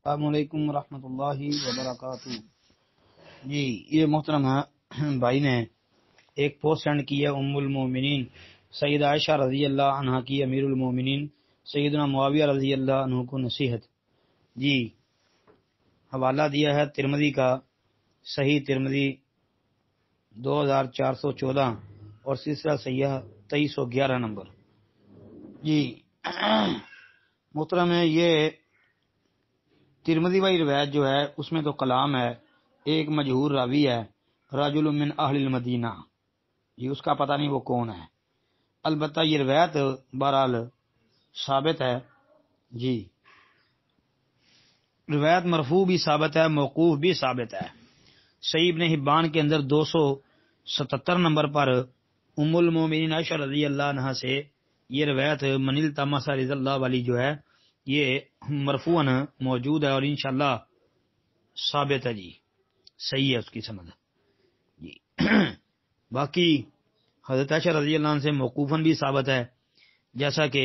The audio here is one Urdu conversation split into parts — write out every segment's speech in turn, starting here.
السلام علیکم ورحمۃ اللہ وبرکاتہ۔ جی یہ محترم بھائی نے ایک پوسٹ سینڈ کی ہے ام المومنین سیدہ عائشہ رضی اللہ عنہا کی امیر المومنین سیدنا معاویہ رضی اللہ عنہ کو نصیحت۔ جی حوالہ دیا ہے ترمذی کا، صحیح ترمذی 2414 اور سلسلہ صحیحہ 2311 نمبر۔ جی محترم ہے، یہ ترمذی والی روایت جو ہے اس میں تو کلام ہے، ایک مجہور راوی ہے رجل من اہل المدینہ، یہ اس کا پتہ نہیں وہ کون ہے، البتہ یہ روایت بہرحال ثابت ہے۔ جی روایت مرفوع بھی ثابت ہے، موقوف بھی ثابت ہے۔ صحیح ابن حبان کے اندر 277 نمبر پر ام المومنین عائشہ رضی اللہ عنہا سے یہ روایت منیل تماسا رضی اللہ والی جو ہے یہ مرفوعاً موجود ہے اور انشاءاللہ ثابت ہے۔ جی صحیح ہے اس کی سند۔ جی باقی حضرت عائشہ رضی اللہ عنہ سے موقوفاً بھی ثابت ہے، جیسا کہ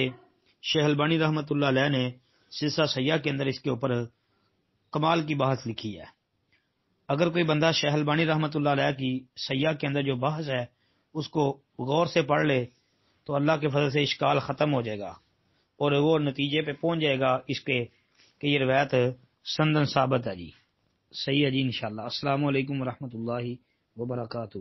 شیخ البانی رحمۃ اللہ علیہ نے سلسلہ صحیحہ کے اندر اس کے اوپر کمال کی بحث لکھی ہے۔ اگر کوئی بندہ شیخ البانی رحمۃ اللہ علیہ کی صحیحہ کے اندر جو بحث ہے اس کو غور سے پڑھ لے تو اللہ کے فضل سے اشکال ختم ہو جائے گا اور وہ نتیجے پہ پہنچ جائے گا اس کے کہ یہ روایت سندن ثابت ہے۔ جی صحیح ہے جی انشاءاللہ۔ السلام علیکم ورحمۃ اللہ وبرکاتہ۔